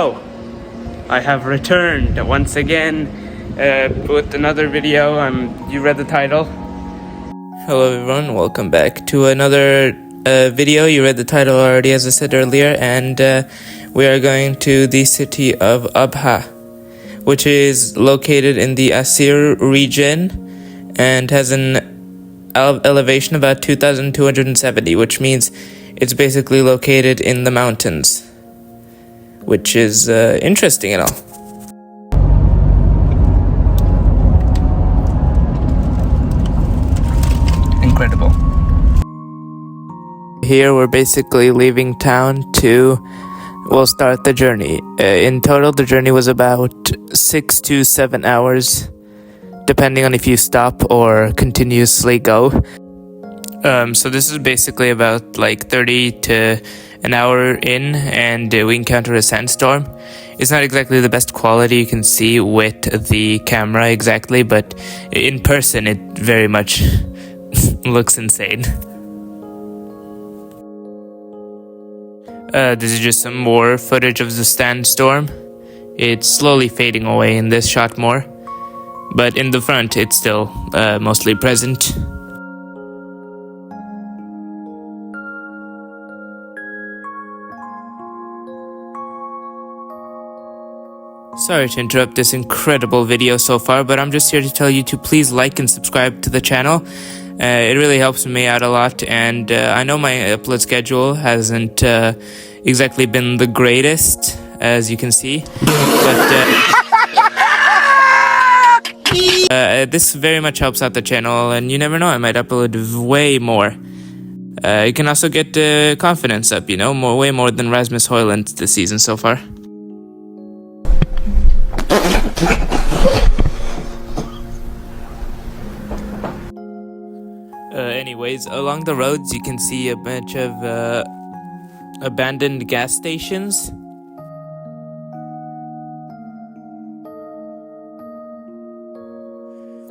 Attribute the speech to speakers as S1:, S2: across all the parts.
S1: Hello, I have returned once again with another video. You read the title. Hello everyone, welcome back to another video. You read the title already, as I said earlier, and we are going to the city of Abha, which is located in the Asir region and has an elevation of about 2,270, which means it's basically located in the mountains, which is interesting and all. Incredible. Here we're basically leaving town to, start the journey. In total, the journey was about 6 to 7 hours, depending on if you stop or continuously go. So this is basically about like 30 to an hour in, and we encountered a sandstorm. It's not exactly the best quality you can see with the camera exactly, but in person it very much looks insane. This is just some more footage of the sandstorm. It's slowly fading away in this shot more, but in the front it's still mostly present. Sorry to interrupt this incredible video so far, but I'm just here to tell you to please like and subscribe to the channel. It really helps me out a lot, and I know my upload schedule hasn't exactly been the greatest, as you can see, but this very much helps out the channel, and you never know, I might upload way more. You can also get confidence up, way more than Rasmus Højlund this season so far. Anyways, along the roads you can see a bunch of abandoned gas stations.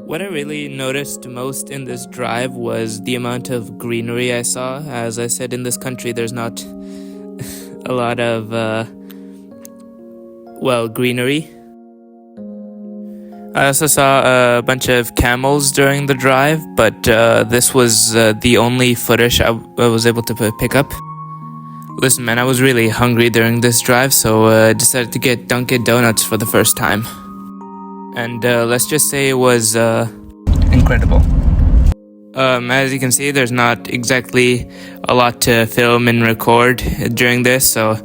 S1: What I really noticed most in this drive was the amount of greenery I saw. As I said, in this country there's not a lot of greenery. I also saw a bunch of camels during the drive, but this was the only footage I was able to pick up. Listen man, I was really hungry during this drive, so I decided to get Dunkin' Donuts for the first time. And let's just say it was incredible. As you can see, there's not exactly a lot to film and record during this, so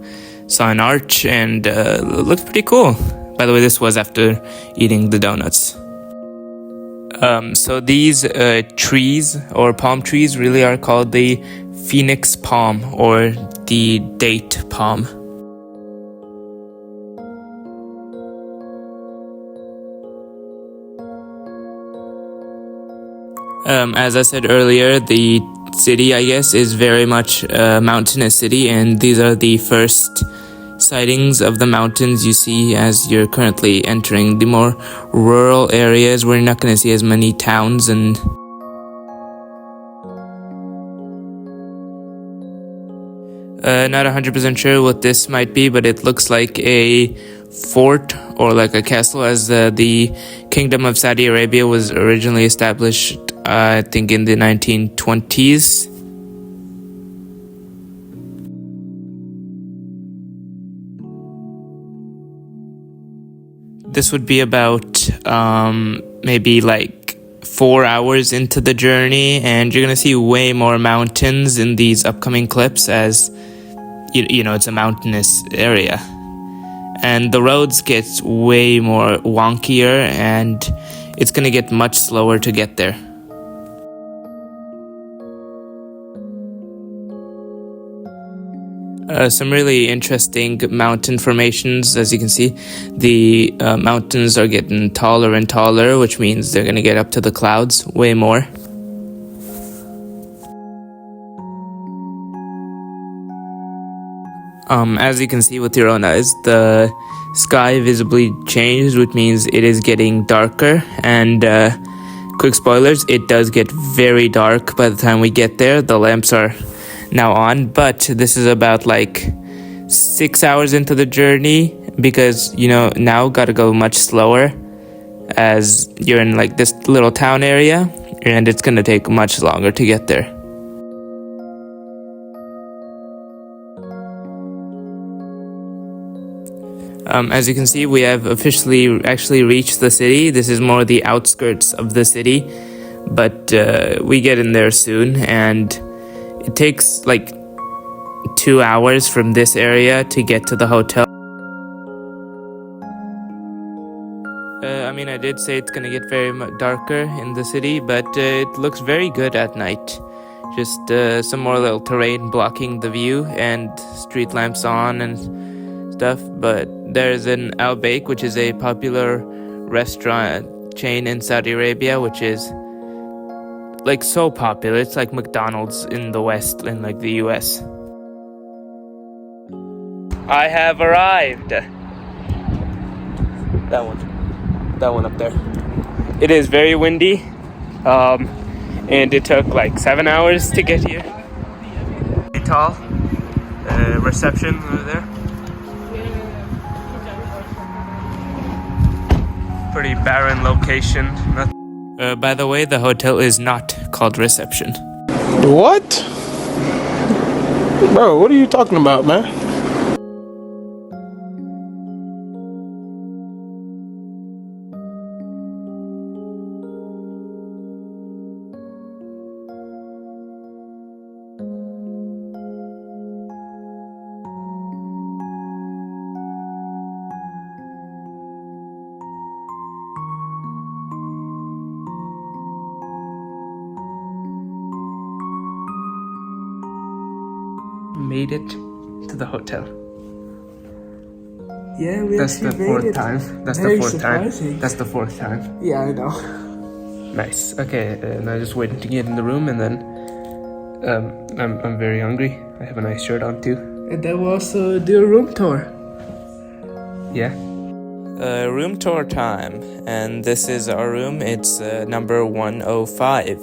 S1: saw an arch and it looked pretty cool. By the way, this was after eating the donuts. So these trees, or palm trees, really are called the phoenix palm, or the date palm. As I said earlier, the city, I guess, is very much a mountainous city, and these are the first sightings of the mountains you see as you're currently entering the more rural areas where you're not going to see as many towns and not 100% sure what this might be, but it looks like a fort or like a castle, as the Kingdom of Saudi Arabia was originally established, I think, in the 1920s. This would be about maybe like 4 hours into the journey, and you're gonna see way more mountains in these upcoming clips, as it's a mountainous area, and the roads get way more wonkier, and it's gonna get much slower to get there. Some really interesting mountain formations. As you can see, the mountains are getting taller and taller, which means they're going to get up to the clouds way more. As you can see with your own eyes, the sky visibly changed, which means it is getting darker, and quick spoilers, it does get very dark by the time we get there. The lamps are now on, but this is about like 6 hours into the journey, because, you know, now gotta go much slower as you're in like this little town area, and it's gonna take much longer to get there. As you can see, we have officially actually reached the city. This is more the outskirts of the city, but we get in there soon, and it takes like 2 hours from this area to get to the hotel. I mean, I did say it's gonna get very darker in the city, but it looks very good at night. Just some more little terrain blocking the view and street lamps on and stuff. But there's an Al Baik, which is a popular restaurant chain in Saudi Arabia, which is like so popular. It's like McDonald's in the West, in like the US. I have arrived. That one up there. It is very windy, and it took like 7 hours to get here. Pretty tall. Reception over there. Pretty barren location. By the way, the hotel is not called Reception.
S2: What? Bro, what are you talking about, man?
S1: Made it to the hotel.
S3: Yeah, we
S1: That's the
S3: actually
S1: fourth
S3: made it.
S1: time. That's
S3: Very
S1: the fourth
S3: surprising.
S1: time. That's the fourth time.
S3: Yeah, I know.
S1: Nice. Okay, and I just waiting to get in the room, and then I'm very hungry. I have a nice shirt on too.
S3: And then we'll also do a room tour.
S1: Yeah. Room tour time, and this is our room. It's number 105.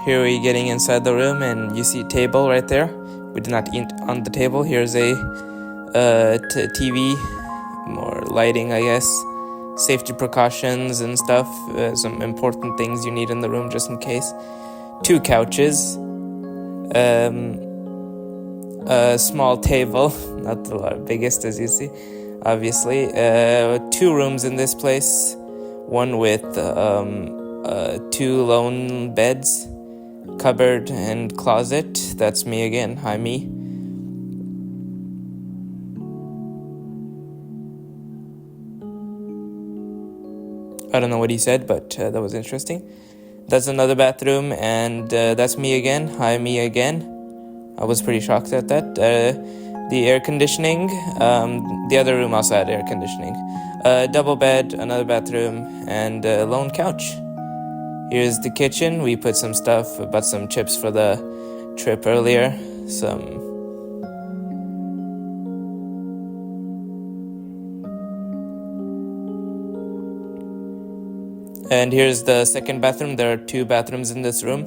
S1: Here we're getting inside the room, and you see a table right there. We did not eat on the table. Here's a TV, more lighting, I guess, safety precautions and stuff, some important things you need in the room just in case. 2 couches, a small table, not the biggest as you see, obviously. 2 rooms in this place, one with 2 lone beds, cupboard and closet. That's me again. Hi, me. I don't know what he said, but that was interesting. That's another bathroom, and that's me again. Hi, me again. I was pretty shocked at that. The air conditioning. The other room also had air conditioning. Double bed, another bathroom, and a lone couch. Here's the kitchen. We put some stuff, bought some chips for the trip earlier. And here's the second bathroom. There are 2 bathrooms in this room.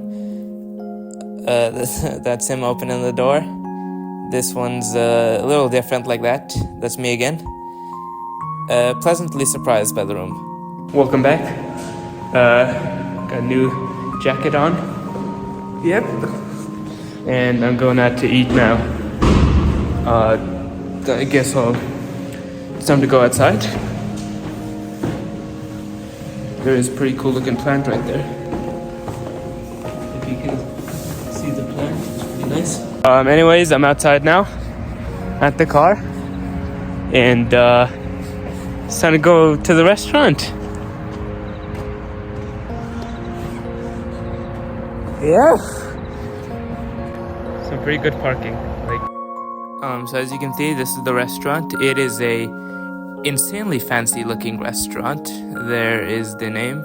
S1: That's him opening the door. This one's a little different like that. That's me again. Pleasantly surprised by the room. Welcome back. Got a new jacket on.
S3: Yep.
S1: And I'm going out to eat now. I guess it's time to go outside. There is a pretty cool looking plant right there. If you can see the plant, it's pretty nice. Anyways, I'm outside now at the car, and it's time to go to the restaurant.
S3: Yeah.
S1: Some pretty good parking. So as you can see, this is the restaurant. It is a insanely fancy looking restaurant. There is the name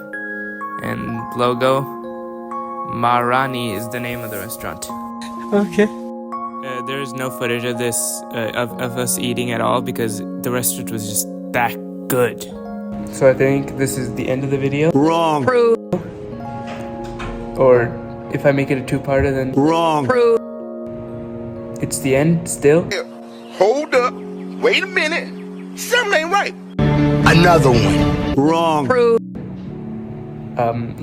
S1: and logo. Marani is the name of the restaurant.
S3: Okay.
S1: There is no footage of this of us eating at all because the restaurant was just that good. So I think this is the end of the video.
S2: Wrong.
S1: Or
S3: If I make it a two-parter, then
S4: Wrong.
S3: it's the end still?
S5: Hold up. Wait a minute. Something ain't right.
S4: Another one. Wrong.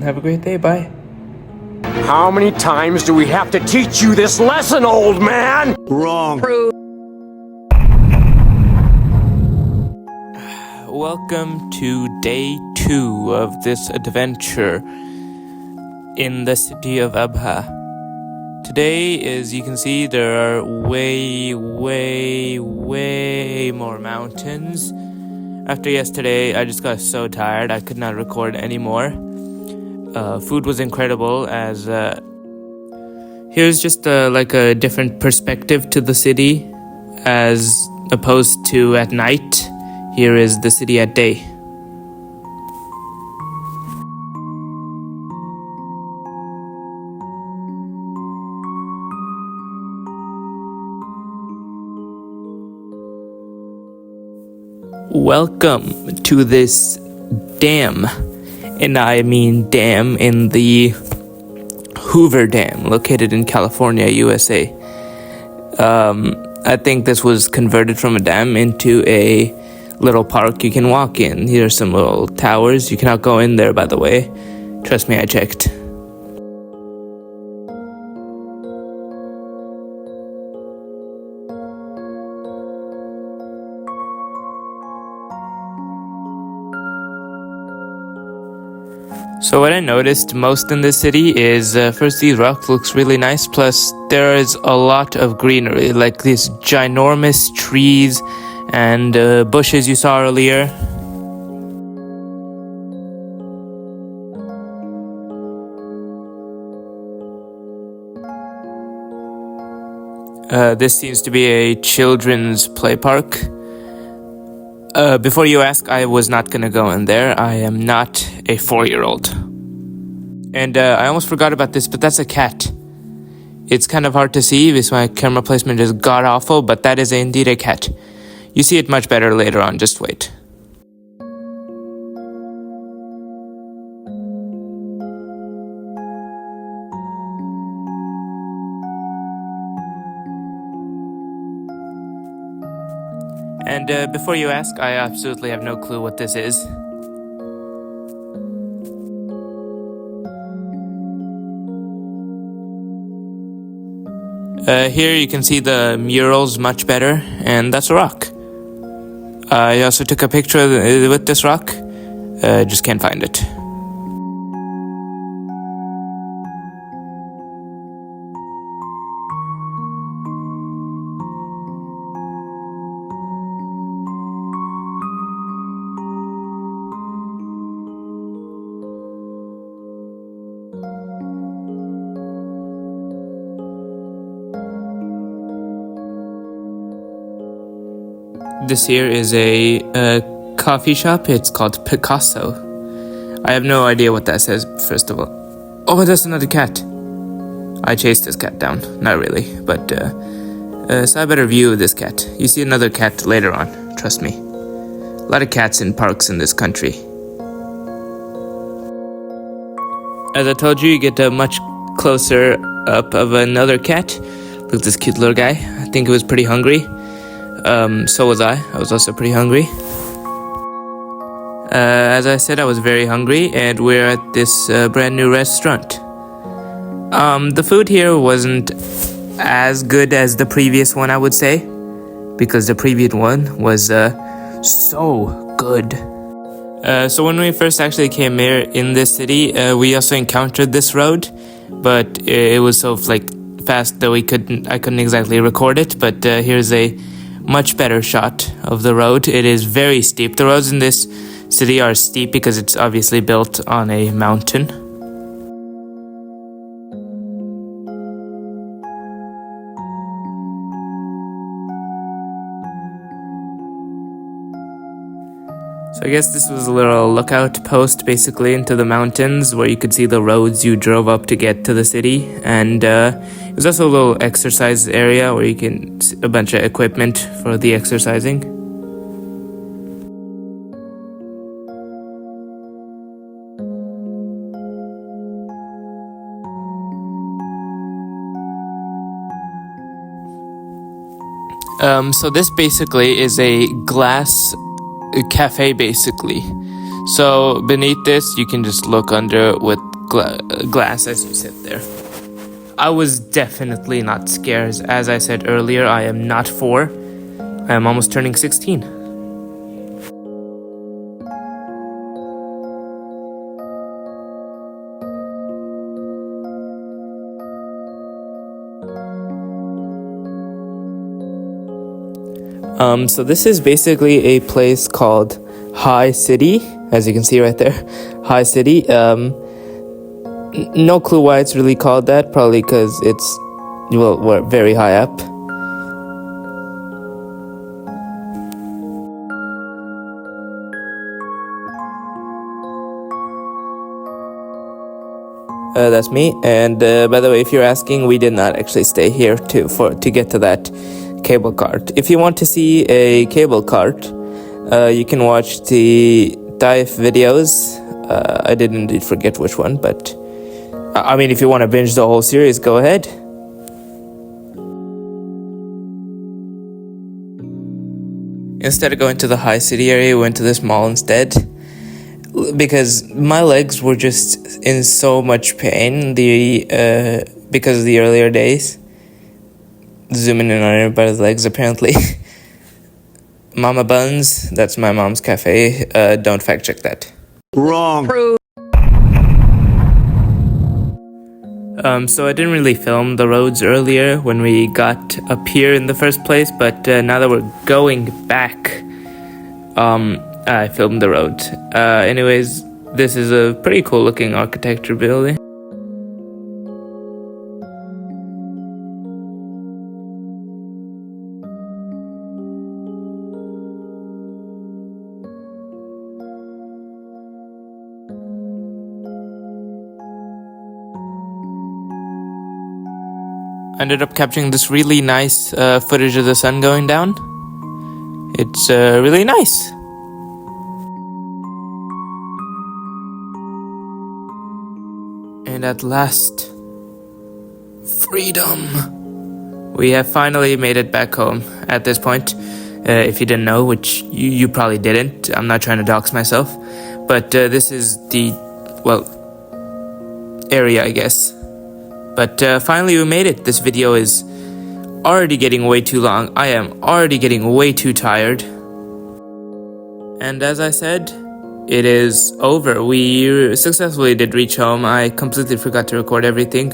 S3: Have a great day. Bye.
S6: How many times do we have to teach you this lesson, old man?
S4: Wrong.
S1: Welcome to day 2 of this adventure in the city of Abha. Today, as you can see, there are way more mountains. After yesterday, I just got so tired I could not record anymore. Food was incredible, as here's just like a different perspective to the city as opposed to at night. Here is the city at day. Welcome to this dam, and I mean dam in the Hoover Dam, located in California, USA. I think this was converted from a dam into a little park you can walk in. Here are some little towers. You cannot go in there, by the way. Trust me, I checked. So what I noticed most in this city is first, these rocks looks really nice, plus there is a lot of greenery, like these ginormous trees and bushes you saw earlier. This seems to be a children's play park. Before you ask, I was not gonna go in there. I am not a 4-year-old. And I almost forgot about this, but that's a cat. It's kind of hard to see because my camera placement is god-awful, but that is indeed a cat. You see it much better later on, just wait. And before you ask, I absolutely have no clue what this is. Here you can see the murals much better, and that's a rock. I also took a picture with this rock, just can't find it. This here is a coffee shop. It's called Picasso. I have no idea what that says, first of all. Oh, that's another cat. I chased this cat down. Not really, but so I better view this cat. You see another cat later on, trust me. A lot of cats in parks in this country. As I told you, you get a much closer up of another cat. Look at this cute little guy. I think he was pretty hungry. So was I. I was also pretty hungry. As I said, I was very hungry, and we're at this brand new restaurant. The food here wasn't as good as the previous one, I would say, because the previous one was so good. So when we first actually came here in this city, we also encountered this road, but it was so fast that I couldn't exactly record it. But here's a much better shot of the road. It is very steep. The roads in this city are steep because it's obviously built on a mountain. So I guess this was a little lookout post basically into the mountains where you could see the roads you drove up to get to the city. And it was also a little exercise area where you can see a bunch of equipment for the exercising. So this basically is a glass cafe, basically. So beneath this, you can just look under with glass as you sit there. I was definitely not scared. As I said earlier, I am not 4. I am almost turning 16. So this is basically a place called High City, as you can see right there. High City. No clue why it's really called that. Probably because it's, well, we're very high up. That's me. And by the way, if you're asking, we did not actually stay here to get to that cable cart. If you want to see a cable cart, you can watch the dive videos. I did indeed forget which one, but I mean, if you want to binge the whole series, go ahead. Instead of going to the High City area, we went to this mall instead, because my legs were just in so much pain because of the earlier days. Zooming in on everybody's legs, apparently. Mama Buns, that's my mom's cafe. Don't fact check that.
S4: Wrong.
S1: So I didn't really film the roads earlier when we got up here in the first place, but now that we're going back, I filmed the road. Anyways, this is a pretty cool looking architecture building. I ended up capturing this really nice footage of the sun going down. It's really nice. And at last, freedom! We have finally made it back home at this point. If you didn't know, which you probably didn't, I'm not trying to dox myself, but this is the, well, area, I guess. But finally we made it. This video is already getting way too long. I am already getting way too tired. And as I said, it is over. We successfully did reach home. I completely forgot to record everything.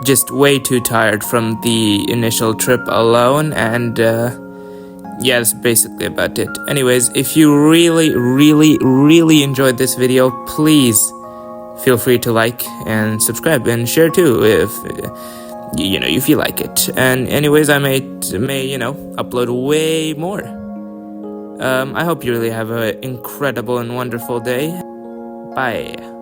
S1: Just way too tired from the initial trip alone. And yeah, that's basically about it. Anyways, if you really enjoyed this video, please feel free to like and subscribe and share too if you feel like it. And anyways, I may upload way more. I hope you really have an incredible and wonderful day. Bye.